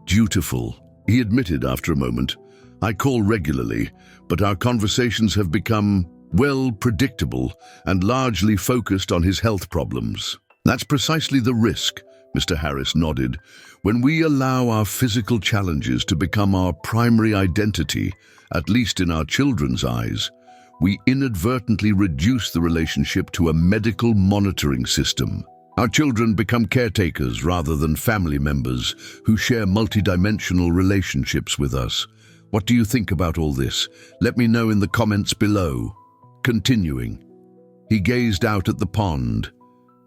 "Dutiful," he admitted after a moment. "I call regularly, but our conversations have become, well, predictable and largely focused on his health problems." "That's precisely the risk," Mr. Harris nodded. "When we allow our physical challenges to become our primary identity, at least in our children's eyes, we inadvertently reduce the relationship to a medical monitoring system. Our children become caretakers rather than family members who share multidimensional relationships with us. What do you think about all this? Let me know in the comments below." Continuing, he gazed out at the pond,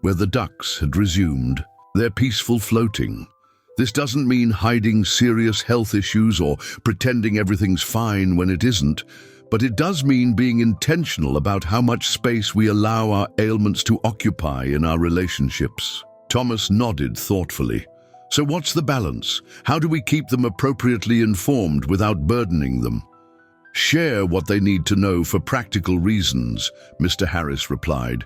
where the ducks had resumed their peaceful floating. This doesn't mean hiding serious health issues or pretending everything's fine when it isn't, but it does mean being intentional about how much space we allow our ailments to occupy in our relationships. Thomas nodded thoughtfully. "So what's the balance? How do we keep them appropriately informed without burdening them?" "Share what they need to know for practical reasons," Mr. Harris replied.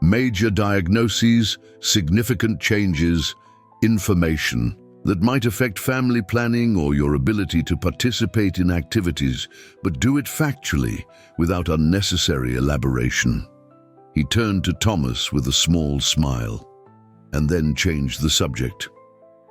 "Major diagnoses, significant changes, information that might affect family planning or your ability to participate in activities, but do it factually, without unnecessary elaboration." He turned to Thomas with a small smile, and then changed the subject.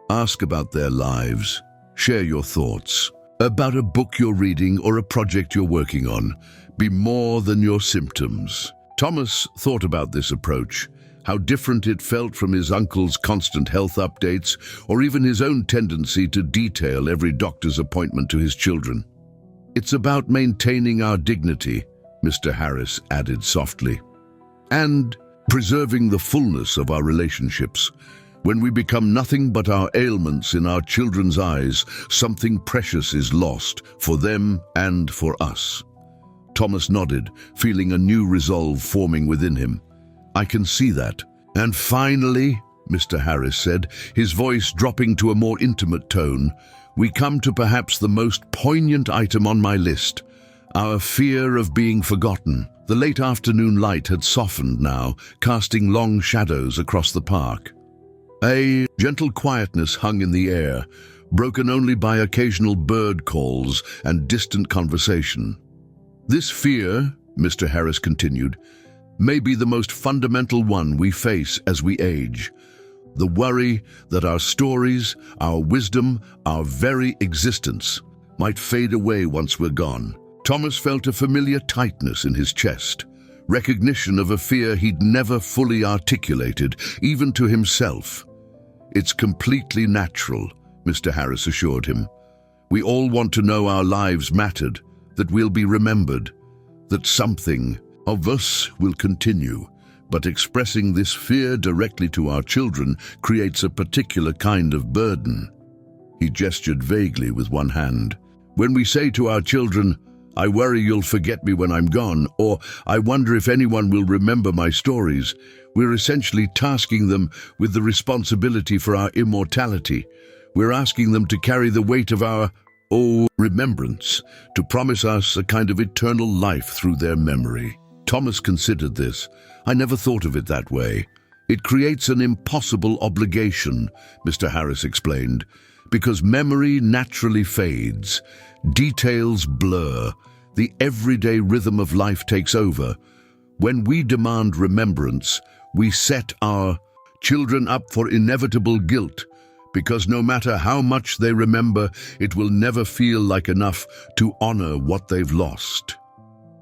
"Ask about their lives. Share your thoughts. About a book you're reading or a project you're working on. Be more than your symptoms." Thomas thought about this approach, how different it felt from his uncle's constant health updates, or even his own tendency to detail every doctor's appointment to his children. "It's about maintaining our dignity," Mr. Harris added softly, "and preserving the fullness of our relationships. When we become nothing but our ailments in our children's eyes, something precious is lost for them and for us. Thomas nodded, feeling a new resolve forming within him. I can see that. And finally, Mr. Harris said, his voice dropping to a more intimate tone, we come to perhaps the most poignant item on my list, our fear of being forgotten. The late afternoon light had softened now, casting long shadows across the park. A gentle quietness hung in the air, broken only by occasional bird calls and distant conversation. This fear, Mr. Harris continued, may be the most fundamental one we face as we age. The worry that our stories, our wisdom, our very existence might fade away once we're gone. Thomas felt a familiar tightness in his chest, recognition of a fear he'd never fully articulated, even to himself. It's completely natural, Mr. Harris assured him. We all want to know our lives mattered, that we'll be remembered, that something of us will continue. But expressing this fear directly to our children creates a particular kind of burden. He gestured vaguely with one hand. When we say to our children, I worry you'll forget me when I'm gone, or I wonder if anyone will remember my stories, we're essentially tasking them with the responsibility for our immortality. We're asking them to carry the weight of our, remembrance, to promise us a kind of eternal life through their memory. Thomas considered this. I never thought of it that way. It creates an impossible obligation, Mr. Harris explained, because memory naturally fades, details blur, the everyday rhythm of life takes over. When we demand remembrance, we set our children up for inevitable guilt, because no matter how much they remember, it will never feel like enough to honor what they've lost.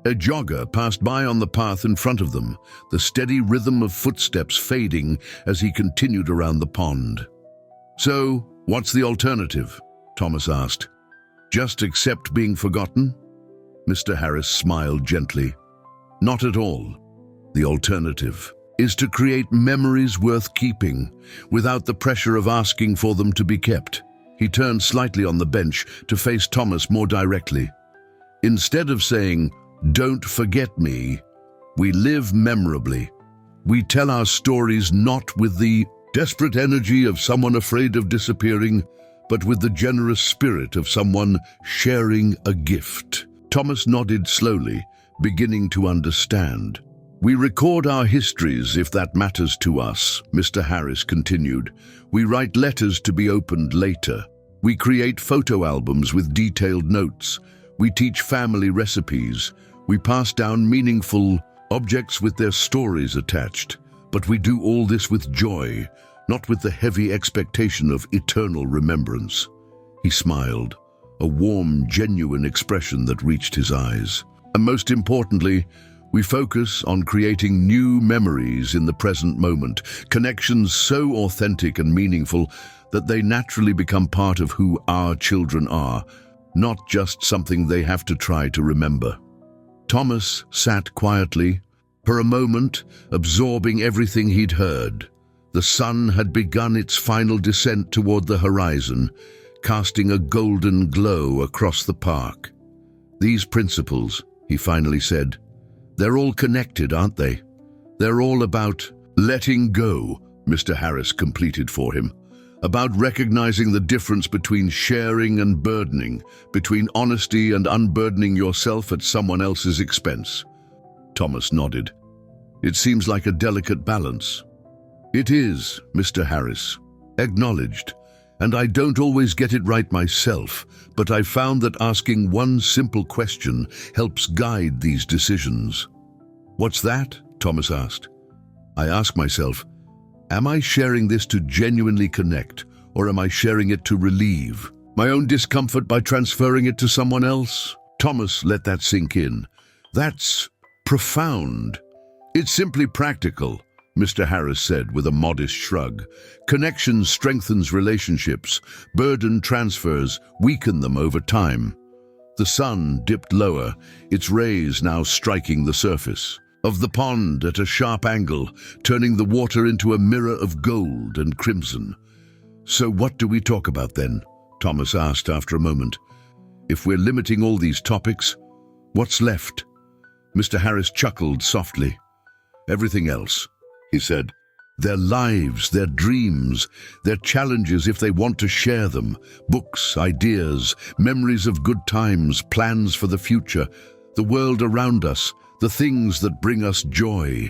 A jogger passed by on the path in front of them, the steady rhythm of footsteps fading as he continued around the pond. So, what's the alternative? Thomas asked. Just accept being forgotten? Mr. Harris smiled gently. Not at all. The alternative is to create memories worth keeping, without the pressure of asking for them to be kept. He turned slightly on the bench to face Thomas more directly. Instead of saying, don't forget me, we live memorably. We tell our stories not with the desperate energy of someone afraid of disappearing, but with the generous spirit of someone sharing a gift. Thomas nodded slowly, beginning to understand. We record our histories if that matters to us, Mr. Harris continued. We write letters to be opened later. We create photo albums with detailed notes. We teach family recipes. We pass down meaningful objects with their stories attached. But we do all this with joy, not with the heavy expectation of eternal remembrance. He smiled, a warm, genuine expression that reached his eyes. And most importantly, we focus on creating new memories in the present moment, connections so authentic and meaningful that they naturally become part of who our children are, not just something they have to try to remember. Thomas sat quietly, for a moment, absorbing everything he'd heard. The sun had begun its final descent toward the horizon, casting a golden glow across the park. These principles, he finally said, they're all connected, aren't they? They're all about letting go, Mr. Harris completed for him. About recognizing the difference between sharing and burdening, between honesty and unburdening yourself at someone else's expense. Thomas nodded. It seems like a delicate balance. It is, Mr. Harris. Acknowledged. And I don't always get it right myself, but I've found that asking one simple question helps guide these decisions. What's that? Thomas asked. I ask myself, am I sharing this to genuinely connect, or am I sharing it to relieve my own discomfort by transferring it to someone else? Thomas let that sink in. That's profound. It's simply practical, Mr. Harris said with a modest shrug. Connection strengthens relationships, burden transfers, weaken them over time. The sun dipped lower, its rays now striking the surface. of the pond at a sharp angle, turning the water into a mirror of gold and crimson. "So what do we talk about then?" Thomas asked after a moment. "If we're limiting all these topics, what's left?" Mr. Harris chuckled softly. "Everything else," he said. "Their lives, their dreams, their challenges if they want to share them. Books, ideas, memories of good times, plans for the future, the world around us, the things that bring us joy."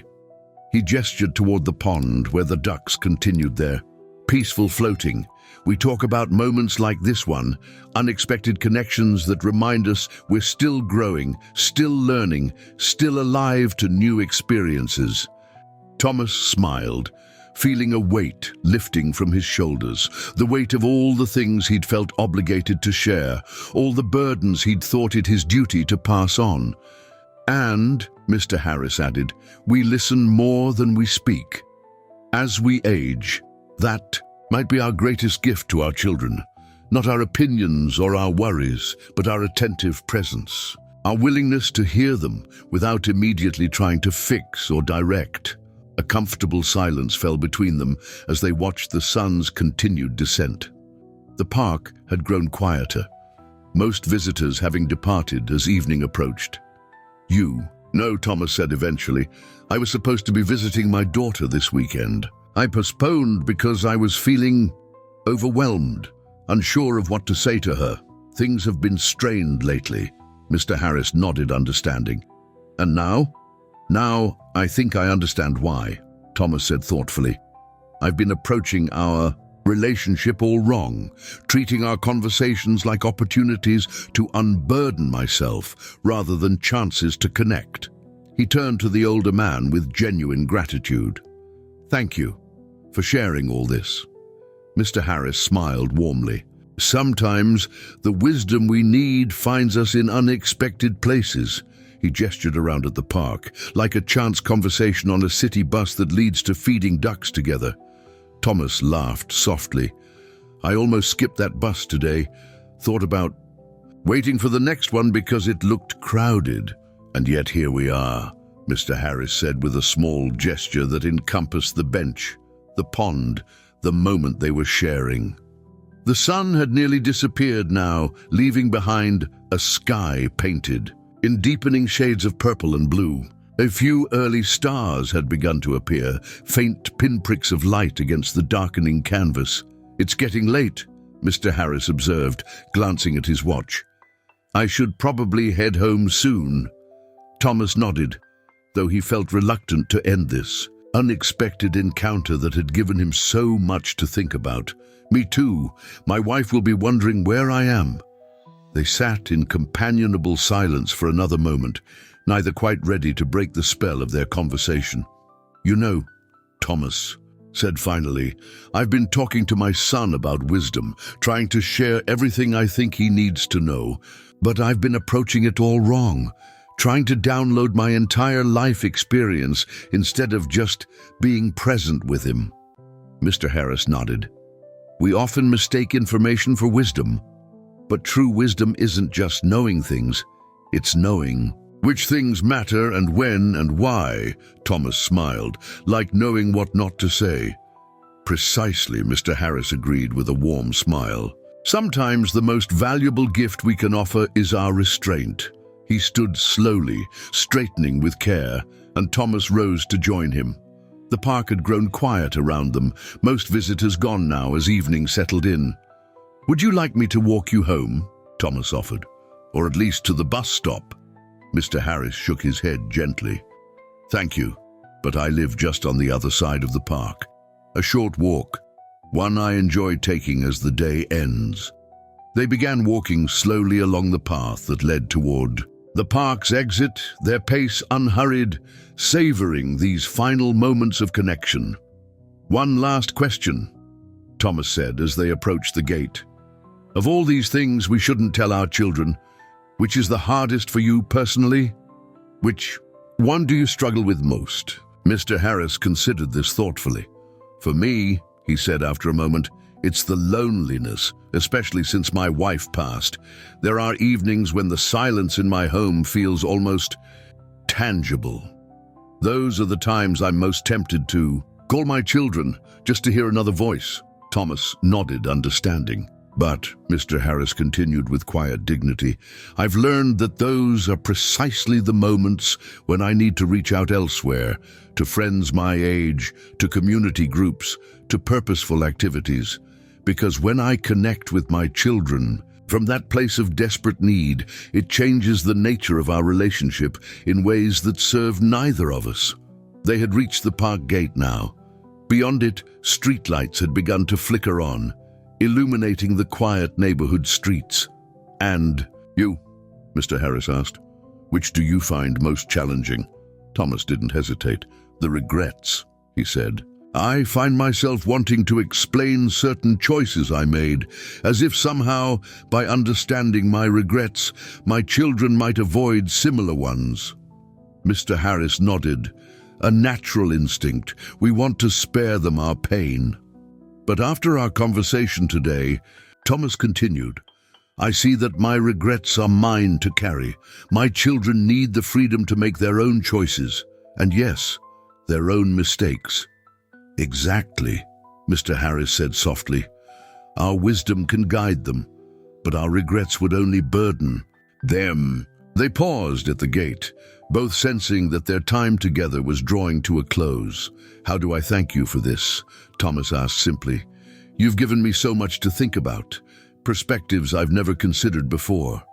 He gestured toward the pond where the ducks continued their peaceful floating. "We talk about moments like this one, unexpected connections that remind us we're still growing, still learning, still alive to new experiences." Thomas smiled, feeling a weight lifting from his shoulders, the weight of all the things he'd felt obligated to share, all the burdens he'd thought it his duty to pass on. "And," Mr. Harris added, "we listen more than we speak. As we age, that might be our greatest gift to our children, not our opinions or our worries, but our attentive presence, our willingness to hear them without immediately trying to fix or direct." A comfortable silence fell between them as they watched the sun's continued descent. The park had grown quieter, most visitors having departed as evening approached. "No," Thomas said eventually. "I was supposed to be visiting my daughter this weekend. I postponed because I was feeling overwhelmed, unsure of what to say to her. Things have been strained lately." Mr. Harris nodded understanding. "And now?" "Now, I think I understand why," Thomas said thoughtfully. "I've been approaching our relationship all wrong, treating our conversations like opportunities to unburden myself rather than chances to connect." He turned to the older man with genuine gratitude. "Thank you for sharing all this." Mr. Harris smiled warmly. "Sometimes the wisdom we need finds us in unexpected places." He gestured around at the park, like a chance conversation on a city bus that leads to feeding ducks together. Thomas laughed softly. "I almost skipped that bus today. Thought about waiting for the next one because it looked crowded. And yet here we are," Mr. Harris said with a small gesture that encompassed the bench, the pond, the moment they were sharing. The sun had nearly disappeared now, leaving behind a sky painted in deepening shades of purple and blue. A few early stars had begun to appear, faint pinpricks of light against the darkening canvas. "It's getting late," Mr. Harris observed, glancing at his watch. "I should probably head home soon." Thomas nodded, though he felt reluctant to end this unexpected encounter that had given him so much to think about. "Me too. My wife will be wondering where I am." They sat in companionable silence for another moment, neither quite ready to break the spell of their conversation. "You know," Thomas said finally, "I've been talking to my son about wisdom, trying to share everything I think he needs to know, but I've been approaching it all wrong, trying to download my entire life experience instead of just being present with him." Mr. Harris nodded. "We often mistake information for wisdom. But true wisdom isn't just knowing things, it's knowing which things matter and when and why," Thomas smiled, "like knowing what not to say." "Precisely," Mr. Harris agreed with a warm smile. "Sometimes the most valuable gift we can offer is our restraint." He stood slowly, straightening with care, and Thomas rose to join him. The park had grown quiet around them, most visitors gone now as evening settled in. "Would you like me to walk you home?" Thomas offered. "Or at least to the bus stop?" Mr. Harris shook his head gently. "Thank you, but I live just on the other side of the park. A short walk, one I enjoy taking as the day ends." They began walking slowly along the path that led toward the park's exit, their pace unhurried, savoring these final moments of connection. "One last question," Thomas said as they approached the gate. "Of all these things we shouldn't tell our children, which is the hardest for you personally? Which one do you struggle with most?" Mr. Harris considered this thoughtfully. "For me," he said after a moment, "it's the loneliness, especially since my wife passed. There are evenings when the silence in my home feels almost tangible." Those are the times I'm most tempted to call my children just to hear another voice." Thomas nodded, understanding. "But," Mr. Harris continued with quiet dignity, "I've learned that those are precisely the moments when I need to reach out elsewhere, to friends my age, to community groups, to purposeful activities. Because when I connect with my children, from that place of desperate need, it changes the nature of our relationship in ways that serve neither of us." They had reached the park gate now. Beyond it, streetlights had begun to flicker on, illuminating the quiet neighborhood streets. "And you?" Mr. Harris asked. "Which do you find most challenging?" Thomas didn't hesitate. "The regrets," he said. "I find myself wanting to explain certain choices I made, as if somehow, by understanding my regrets, my children might avoid similar ones." Mr. Harris nodded. "A natural instinct. We want to spare them our pain." "But after our conversation today," Thomas continued, "I see that my regrets are mine to carry. My children need the freedom to make their own choices, and yes, their own mistakes." "Exactly," Mr. Harris said softly. "Our wisdom can guide them, but our regrets would only burden them." They paused at the gate, both sensing that their time together was drawing to a close. "How do I thank you for this?" Thomas asked simply. "You've given me so much to think about, perspectives I've never considered before."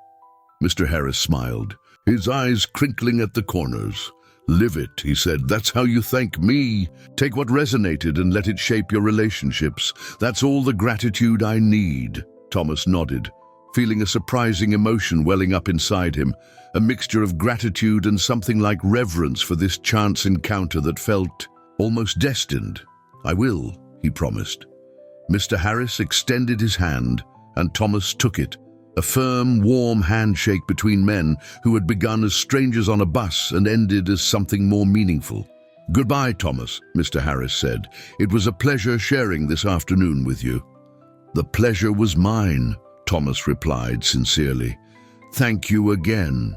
Mr. Harris smiled, his eyes crinkling at the corners. "Live it," he said. "That's how you thank me. Take what resonated and let it shape your relationships. That's all the gratitude I need." Thomas nodded, feeling a surprising emotion welling up inside him, a mixture of gratitude and something like reverence for this chance encounter that felt almost destined. "I will," he promised. Mr. Harris extended his hand, and Thomas took it, a firm, warm handshake between men who had begun as strangers on a bus and ended as something more meaningful. "Goodbye, Thomas," Mr. Harris said. "It was a pleasure sharing this afternoon with you." "The pleasure was mine," Thomas replied sincerely. "Thank you again."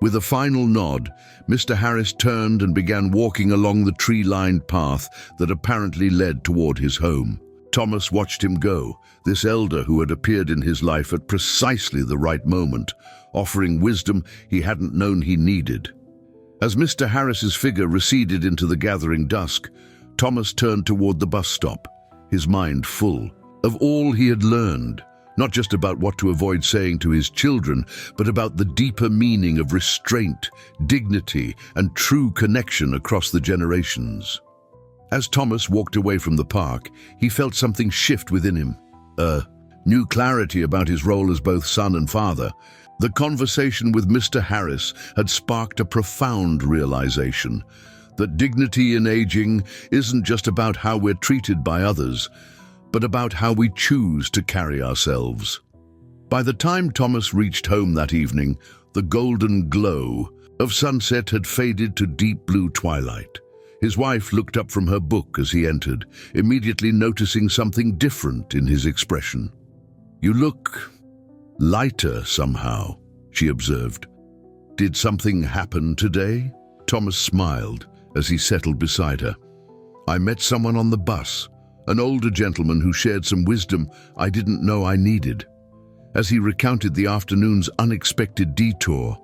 With a final nod, Mr. Harris turned and began walking along the tree-lined path that apparently led toward his home. Thomas watched him go, this elder who had appeared in his life at precisely the right moment, offering wisdom he hadn't known he needed. As Mr. Harris's figure receded into the gathering dusk, Thomas turned toward the bus stop, his mind full of all he had learned, not just about what to avoid saying to his children, but about the deeper meaning of restraint, dignity, and true connection across the generations. As Thomas walked away from the park, he felt something shift within him, a new clarity about his role as both son and father. The conversation with Mr. Harris had sparked a profound realization that dignity in aging isn't just about how we're treated by others, but about how we choose to carry ourselves. By the time Thomas reached home that evening, the golden glow of sunset had faded to deep blue twilight. His wife looked up from her book as he entered, immediately noticing something different in his expression. "You look lighter somehow," she observed. "Did something happen today?" Thomas smiled as he settled beside her. "I met someone on the bus, an older gentleman who shared some wisdom I didn't know I needed." As he recounted the afternoon's unexpected detour,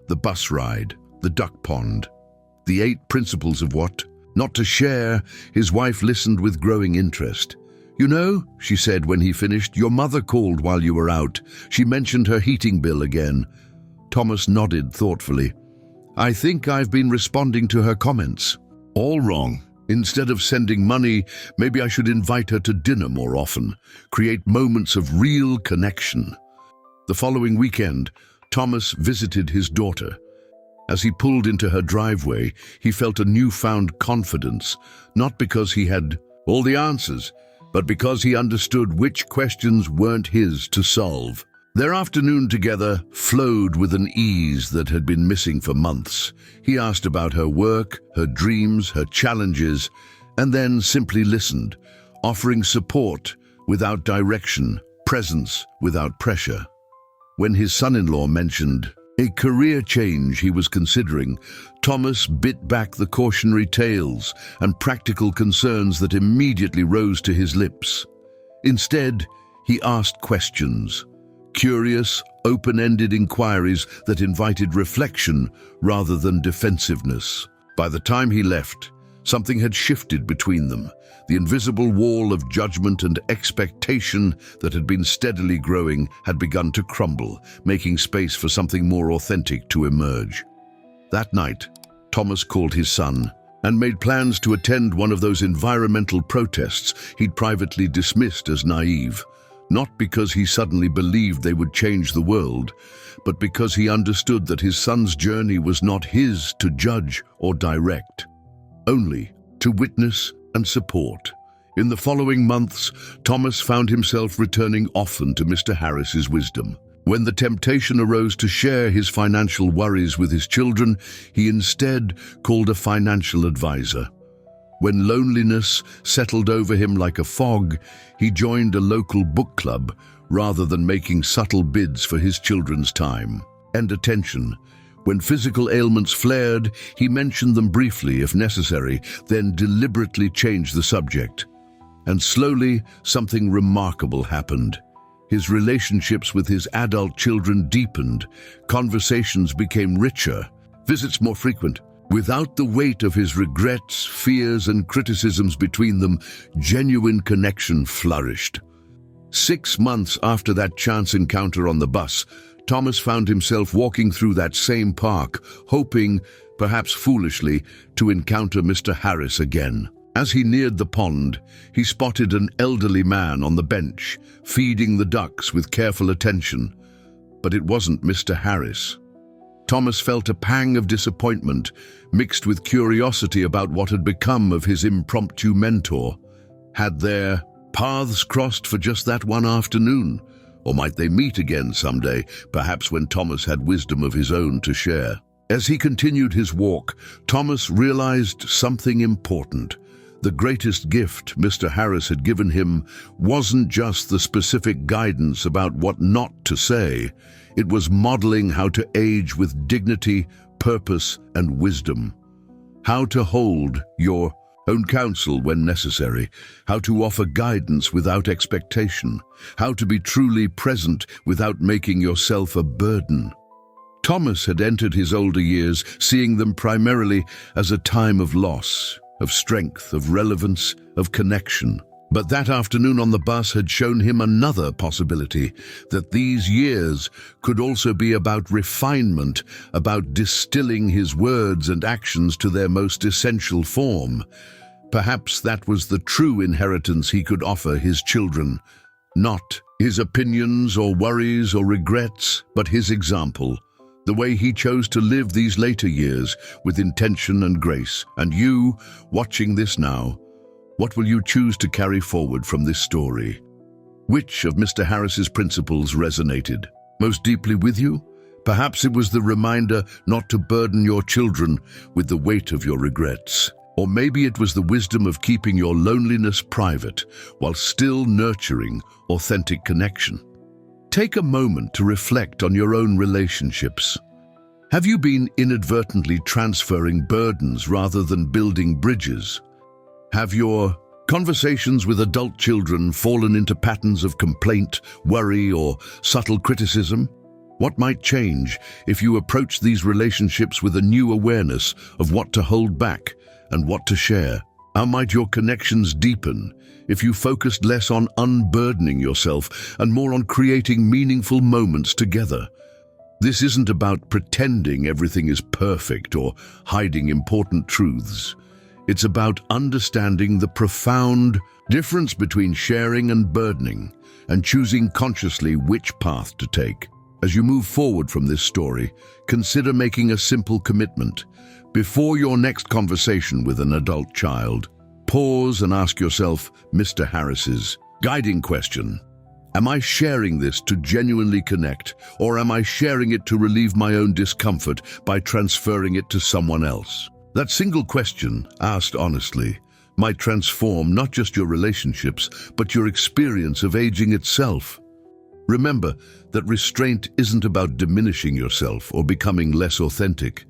the bus ride, the duck pond, the 8 principles of what not to share, his wife listened with growing interest. "You know," she said when he finished, "your mother called while you were out. She mentioned her heating bill again." Thomas nodded thoughtfully. "I think I've been responding to her comments. All wrong. Instead of sending money, maybe I should invite her to dinner more often, create moments of real connection." The following weekend, Thomas visited his daughter. As he pulled into her driveway, he felt a newfound confidence, not because he had all the answers, but because he understood which questions weren't his to solve. Their afternoon together flowed with an ease that had been missing for months. He asked about her work, her dreams, her challenges, and then simply listened, offering support without direction, presence without pressure. When his son-in-law mentioned A career change he was considering, Thomas bit back the cautionary tales and practical concerns that immediately rose to his lips. Instead, he asked questions, curious, open-ended inquiries that invited reflection rather than defensiveness. By the time he left, something had shifted between them. The invisible wall of judgment and expectation that had been steadily growing had begun to crumble, making space for something more authentic to emerge. That night, Thomas called his son and made plans to attend one of those environmental protests he'd privately dismissed as naive, not because he suddenly believed they would change the world, but because he understood that his son's journey was not his to judge or direct, only to witness and support. In the following months, Thomas found himself returning often to Mr. Harris's wisdom. When the temptation arose to share his financial worries with his children, he instead called a financial advisor. When loneliness settled over him like a fog, he joined a local book club rather than making subtle bids for his children's time and attention. When physical ailments flared, he mentioned them briefly if necessary, then deliberately changed the subject. And slowly, something remarkable happened. His relationships with his adult children deepened, conversations became richer, visits more frequent. Without the weight of his regrets, fears, and criticisms between them, genuine connection flourished. 6 months after that chance encounter on the bus, Thomas found himself walking through that same park, hoping, perhaps foolishly, to encounter Mr. Harris again. As he neared the pond, he spotted an elderly man on the bench, feeding the ducks with careful attention. But it wasn't Mr. Harris. Thomas felt a pang of disappointment, mixed with curiosity about what had become of his impromptu mentor. Had their paths crossed for just that one afternoon? Or might they meet again someday, perhaps when Thomas had wisdom of his own to share? As he continued his walk, Thomas realized something important. The greatest gift Mr. Harris had given him wasn't just the specific guidance about what not to say. It was modeling how to age with dignity, purpose, and wisdom. How to hold your own counsel when necessary, how to offer guidance without expectation, how to be truly present without making yourself a burden. Thomas had entered his older years seeing them primarily as a time of loss, of strength, of relevance, of connection. But that afternoon on the bus had shown him another possibility, that these years could also be about refinement, about distilling his words and actions to their most essential form. Perhaps that was the true inheritance he could offer his children. Not his opinions or worries or regrets, but his example. The way he chose to live these later years with intention and grace. And you, watching this now, what will you choose to carry forward from this story? Which of Mr. Harris's principles resonated most deeply with you? Perhaps it was the reminder not to burden your children with the weight of your regrets. Or maybe it was the wisdom of keeping your loneliness private while still nurturing authentic connection. Take a moment to reflect on your own relationships. Have you been inadvertently transferring burdens rather than building bridges? Have your conversations with adult children fallen into patterns of complaint, worry, or subtle criticism? What might change if you approach these relationships with a new awareness of what to hold back and what to share? How might your connections deepen if you focused less on unburdening yourself and more on creating meaningful moments together? This isn't about pretending everything is perfect or hiding important truths. It's about understanding the profound difference between sharing and burdening and choosing consciously which path to take. As you move forward from this story, consider making a simple commitment. Before your next conversation with an adult child, pause and ask yourself Mr. Harris's guiding question. Am I sharing this to genuinely connect, or am I sharing it to relieve my own discomfort by transferring it to someone else? That single question, asked honestly, might transform not just your relationships, but your experience of aging itself. Remember that restraint isn't about diminishing yourself or becoming less authentic.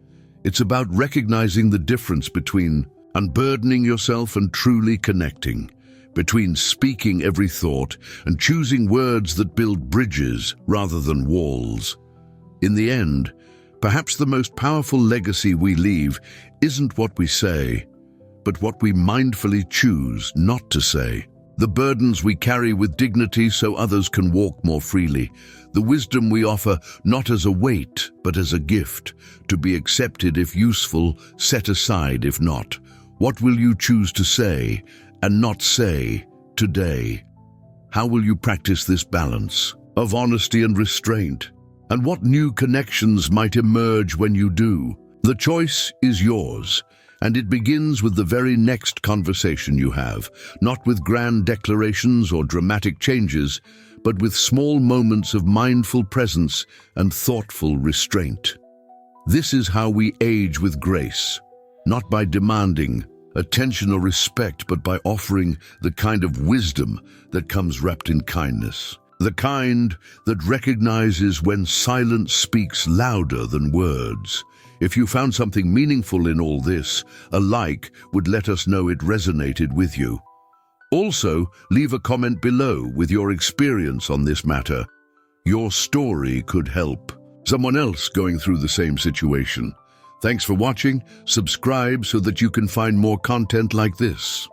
It's about recognizing the difference between unburdening yourself and truly connecting, between speaking every thought and choosing words that build bridges rather than walls. In the end, perhaps the most powerful legacy we leave isn't what we say, but what we mindfully choose not to say. The burdens we carry with dignity so others can walk more freely. The wisdom we offer not as a weight, but as a gift, to be accepted if useful, set aside if not. What will you choose to say and not say today? How will you practice this balance of honesty and restraint? And what new connections might emerge when you do? The choice is yours. And it begins with the very next conversation you have, not with grand declarations or dramatic changes, but with small moments of mindful presence and thoughtful restraint. This is how we age with grace, not by demanding attention or respect, but by offering the kind of wisdom that comes wrapped in kindness. The kind that recognizes when silence speaks louder than words. If you found something meaningful in all this, a like would let us know it resonated with you. Also, leave a comment below with your experience on this matter. Your story could help someone else going through the same situation. Thanks for watching. Subscribe so that you can find more content like this.